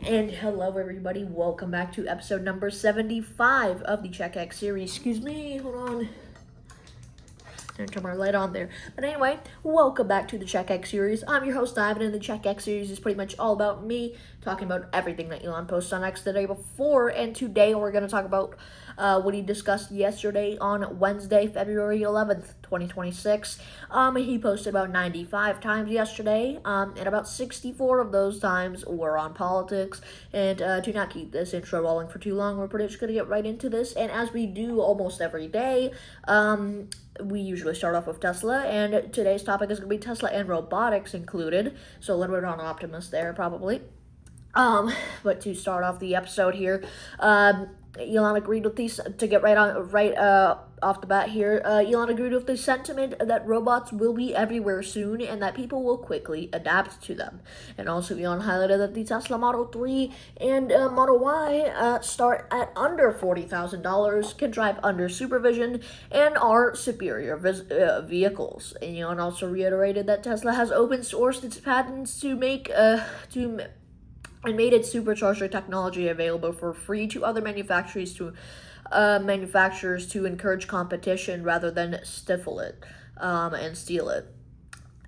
And hello, everybody. Welcome back to episode number 75 of the CheckX series. Excuse me, hold on. Gonna turn my light on there. But anyway, welcome back to the CheckX series. I'm your host, Ivan, and the CheckX series is pretty much all about me talking about everything that Elon posted on X the day before. And today we're going to talk about what he discussed yesterday on Wednesday, February 11th, 2026. He posted about 95 times yesterday, and about 64 of those times were on politics. And to not keep this intro rolling for too long, we're pretty much going to get right into this. And as we do almost every day, we usually start off with Tesla, and today's topic is going to be Tesla and robotics included, so a little bit on Optimus there, probably. But to start off the episode here, Elon agreed with these, to get right off the bat here, Elon agreed with the sentiment that robots will be everywhere soon and that people will quickly adapt to them. And also Elon highlighted that the Tesla Model 3 and Model Y start at under $40,000, can drive under supervision, and are superior vehicles. And Elon also reiterated that Tesla has open sourced its patents and made its supercharger technology available for free to other manufacturers to encourage competition rather than stifle it and steal it.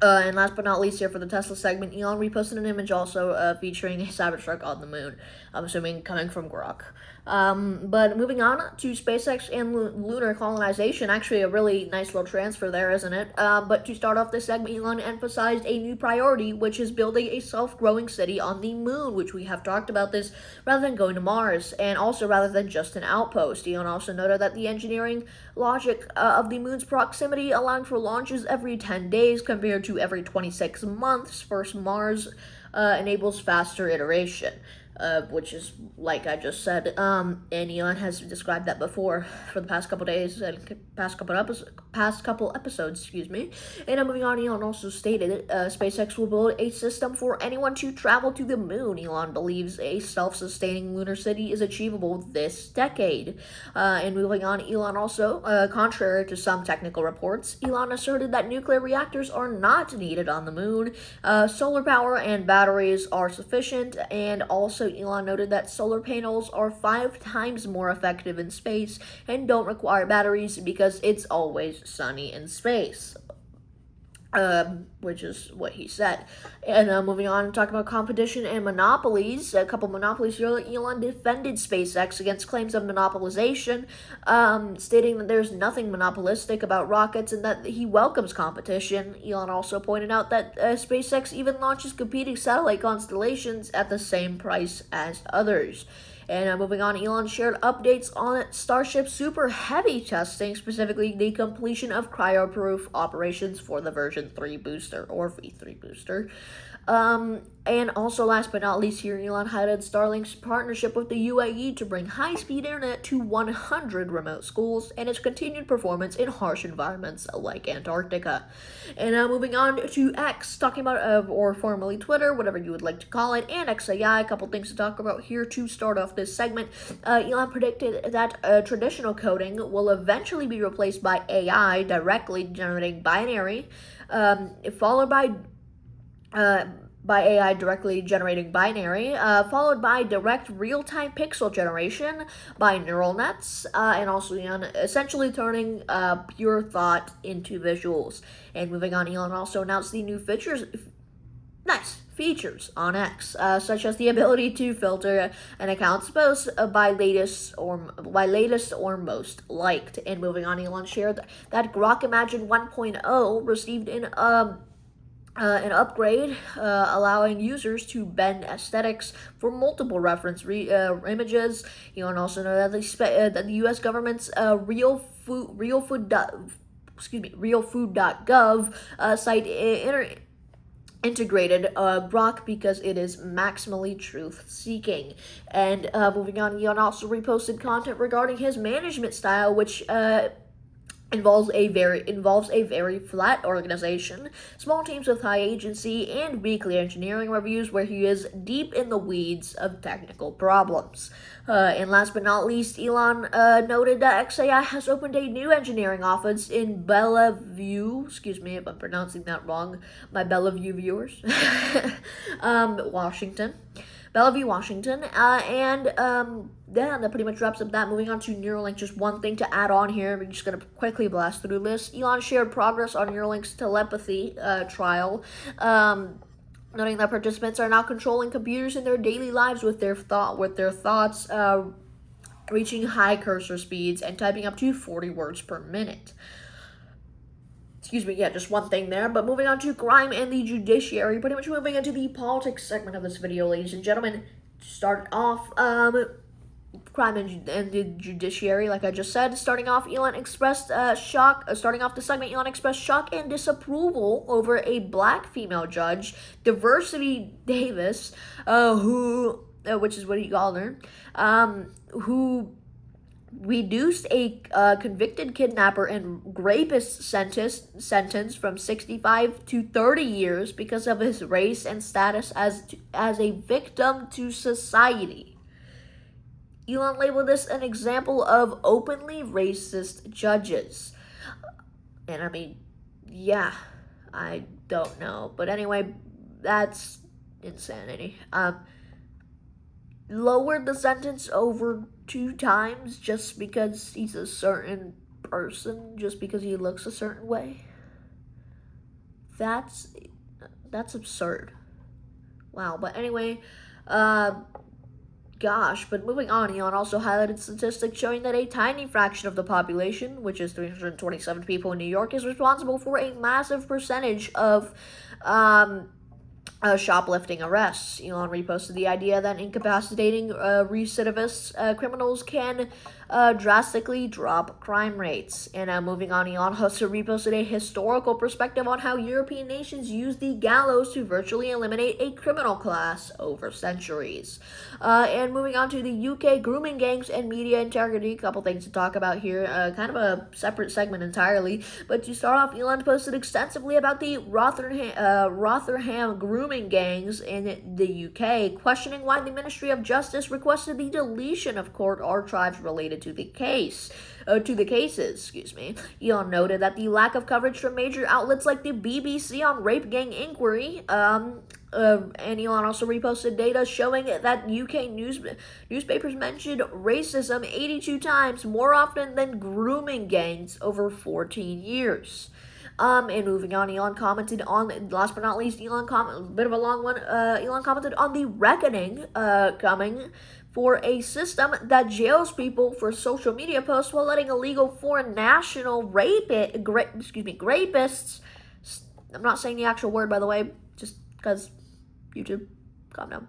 And last but not least here for the Tesla segment, Elon reposted an image also featuring a Cybertruck on the moon, I'm assuming coming from Grok. But moving on to SpaceX and lunar colonization, actually a really nice little transfer there, isn't it? But to start off this segment, Elon emphasized a new priority, which is building a self-growing city on the moon, which we have talked about this, rather than going to Mars, and also rather than just an outpost. Elon also noted that the engineering logic of the moon's proximity, allowing for launches every 10 days compared to every 26 months versus Mars, enables faster iteration. Which is, like I just said, and Elon has described that before for the past couple days and past couple episodes, excuse me. And moving on, Elon also stated SpaceX will build a system for anyone to travel to the moon. Elon believes a self-sustaining lunar city is achievable this decade. And moving on, Elon also, contrary to some technical reports, Elon asserted that nuclear reactors are not needed on the moon. Solar power and batteries are sufficient, and also Elon noted that solar panels are 5 times more effective in space and don't require batteries because it's always sunny in space. Which is what he said. And moving on and talking about competition and monopolies, a couple monopolies here. Elon defended SpaceX against claims of monopolization, stating that there's nothing monopolistic about rockets and that he welcomes competition. Elon also pointed out that SpaceX even launches competing satellite constellations at the same price as others. And moving on, Elon shared updates on Starship Super Heavy testing, specifically the completion of cryo-proof operations for the version 3 booster, or V3 booster. And also, last but not least here, Elon highlighted Starlink's partnership with the UAE to bring high-speed internet to 100 remote schools and its continued performance in harsh environments like Antarctica. And moving on to X, talking about, or formerly Twitter, whatever you would like to call it, and XAI, a couple things to talk about here to start off this segment. Elon predicted that traditional coding will eventually be replaced by AI directly generating binary, followed by AI directly generating binary, followed by direct real-time pixel generation by neural nets, and also essentially turning pure thought into visuals. And moving on, Elon also announced the new features on X, such as the ability to filter an account's posts by latest or most liked. And moving on, Elon shared that Grok Imagine 1.0 received an upgrade, allowing users to bend aesthetics for multiple reference images. Elon also noted that the U.S. government's realfood.gov site integrated Grok because it is maximally truth-seeking. And moving on, Elon also reposted content regarding his management style, which involves a very flat organization, small teams with high agency, and weekly engineering reviews where he is deep in the weeds of technical problems. And last but not least, Elon noted that XAI has opened a new engineering office in Bellevue, excuse me if I'm pronouncing that wrong, my Bellevue viewers, Washington. Bellevue, Washington. Yeah, that pretty much wraps up that. Moving on to Neuralink, just one thing to add on here. We're just going to quickly blast through this. Elon shared progress on Neuralink's telepathy trial. Noting that participants are now controlling computers in their daily lives with their thoughts, reaching high cursor speeds and typing up to 40 words per minute. Excuse me, yeah, just one thing there. But moving on to crime and the judiciary, pretty much moving into the politics segment of this video, ladies and gentlemen. To start off, crime and the judiciary, like I just said. Starting off, Elon expressed starting off the segment, Elon expressed shock and disapproval over a black female judge, Diversity Davis, which is what he called her, who reduced a convicted kidnapper and rapist sentence from 65 to 30 years because of his race and status as a victim to society. Elon labeled this an example of openly racist judges. And I mean, yeah, I don't know. But anyway, that's insanity. Lowered the sentence over 2 times just because he's a certain person, just because he looks a certain way. That's absurd. Wow. But anyway, but moving on, Elon also highlighted statistics showing that a tiny fraction of the population, which is 327 people in New York, is responsible for a massive percentage of shoplifting arrests. Elon reposted the idea that incapacitating recidivist criminals can drastically drop crime rates. And moving on, Elon also reposted a historical perspective on how European nations used the gallows to virtually eliminate a criminal class over centuries. And moving on to the UK, grooming gangs and media integrity. A couple things to talk about here. Kind of a separate segment entirely. But to start off, Elon posted extensively about the Rotherham grooming gangs in the UK, questioning why the Ministry of Justice requested the deletion of court archives related to the cases. Elon noted that the lack of coverage from major outlets like the BBC on rape gang inquiry, and Elon also reposted data showing that UK newspapers mentioned racism 82 times more often than grooming gangs over 14 years. And moving on, Elon commented on, last but not least, Elon commented on the reckoning coming for a system that jails people for social media posts while letting illegal foreign national rapists, I'm not saying the actual word, by the way, just because YouTube, calm down,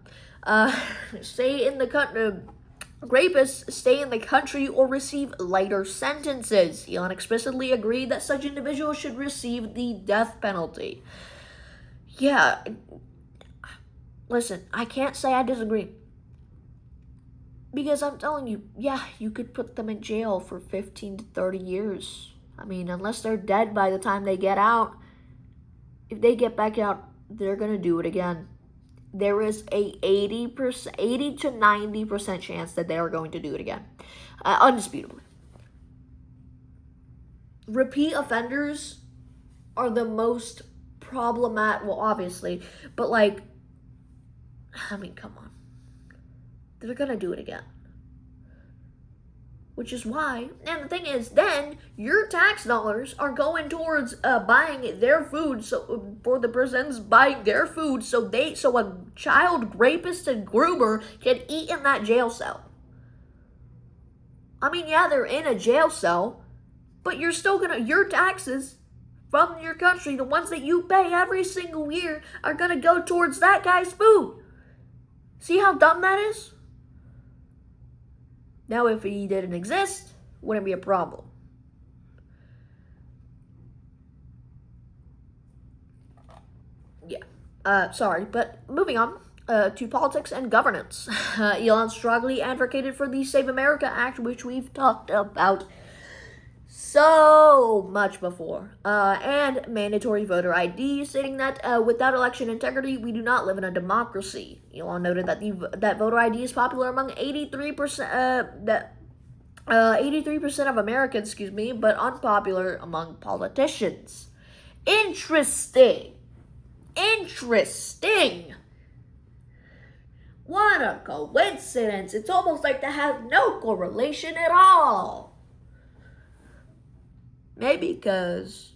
rapists stay in the country or receive lighter sentences. Elon explicitly agreed that such individuals should receive the death penalty. Yeah, listen, I can't say I disagree. Because I'm telling you, yeah, you could put them in jail for 15 to 30 years. I mean, unless they're dead by the time they get out, if they get back out, they're going to do it again. There is a 80 to 90% chance that they are going to do it again. Undisputably. Repeat offenders are the most problematic, well, obviously, but like, I mean, come on. They're going to do it again. Which is why, and the thing is, then your tax dollars are going towards buying their food, so for the prisons buying their food, so a child rapist and groomer can eat in that jail cell. I mean, yeah, they're in a jail cell, but you're still your taxes from your country, the ones that you pay every single year, are gonna go towards that guy's food. See how dumb that is? Now, if he didn't exist, wouldn't be a problem. Yeah. Sorry, but moving on to politics and governance. Elon strongly advocated for the Save America Act, which we've talked about so much before, and mandatory voter ID, stating that without election integrity, we do not live in a democracy. Elon noted that that voter ID is popular among 83% of Americans, but unpopular among politicians. Interesting. What a coincidence. It's almost like that has no correlation at all. Maybe because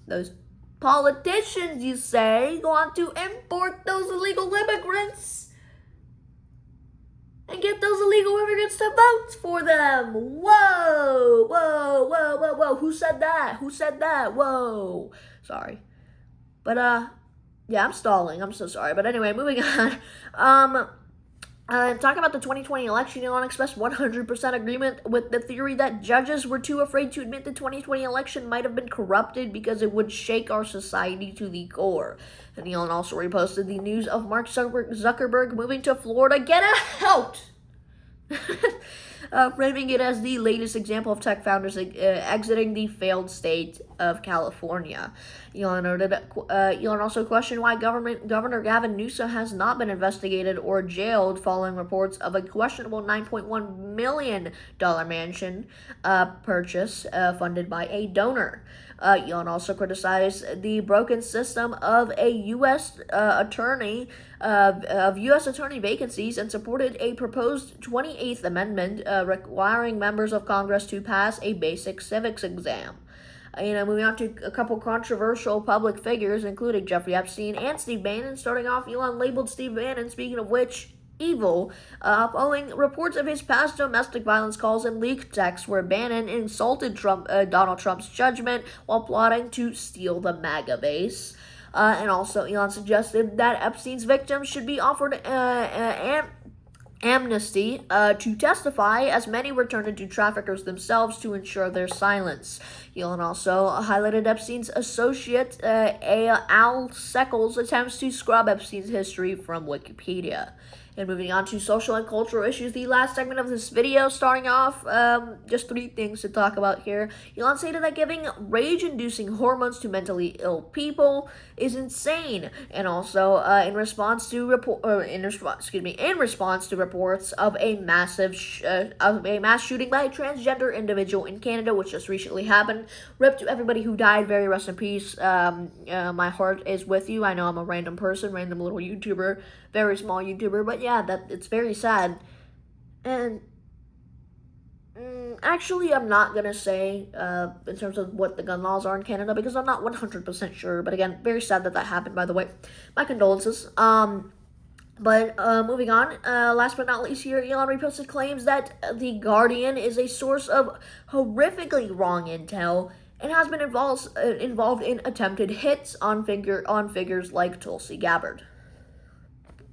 those politicians, you say, want to import those illegal immigrants and get those illegal immigrants to vote for them. Whoa, whoa, whoa, whoa, whoa. Who said that? Who said that? Whoa. Sorry. But, yeah, I'm stalling. I'm so sorry. But anyway, moving on. Talking about the 2020 election, Elon expressed 100% agreement with the theory that judges were too afraid to admit the 2020 election might have been corrupted because it would shake our society to the core. And Elon also reposted the news of Mark Zuckerberg moving to Florida. Get out! Framing it as the latest example of tech founders exiting the failed state of California. Elon also questioned why Governor Gavin Newsom has not been investigated or jailed following reports of a questionable $9.1 million mansion purchase funded by a donor. Elon also criticized the broken system of a U.S. attorney vacancies and supported a proposed 28th Amendment requiring members of Congress to pass a basic civics exam. Moving on to a couple controversial public figures, including Jeffrey Epstein and Steve Bannon. Starting off, Elon labeled Steve Bannon, speaking of which, evil, following reports of his past domestic violence calls and leaked texts where Bannon insulted Donald Trump's judgment while plotting to steal the MAGA base. And also, Elon suggested that Epstein's victims should be offered amnesty to testify, as many were turned into traffickers themselves to ensure their silence. Elon also highlighted Epstein's associate, Al Seckel's attempts to scrub Epstein's history from Wikipedia. And moving on to social and cultural issues, the last segment of this video, starting off, just 3 things to talk about here. Elon stated that giving rage-inducing hormones to mentally ill people is insane, and also in response to reports of a mass shooting by a transgender individual in Canada, which just recently happened. RIP to everybody who died. Very rest in peace. My heart is with you. I know I'm a random person, random little YouTuber, very small YouTuber, but yeah, it's very sad. And actually, I'm not gonna say in terms of what the gun laws are in Canada, because I'm not 100% sure. But again, very sad that happened, by the way. My condolences. But moving on, last but not least here, Elon reposted claims that The Guardian is a source of horrifically wrong intel and has been involved in attempted hits on figures like Tulsi Gabbard.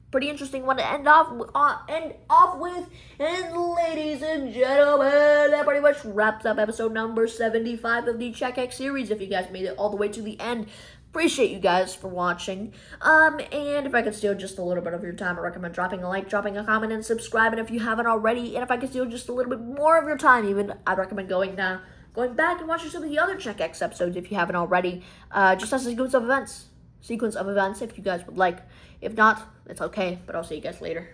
Pretty interesting one to end off with. And ladies and gentlemen, that pretty much wraps up episode number 75 of the CheckX series. If you guys made it all the way to the end, appreciate you guys for watching. And if I could steal just a little bit of your time, I recommend dropping a like, dropping a comment, and subscribing if you haven't already. And if I could steal just a little bit more of your time even, I'd recommend going back and watching some of the other CheckX episodes if you haven't already, just as a sequence of events if you guys would like. If not, it's okay, but I'll see you guys later.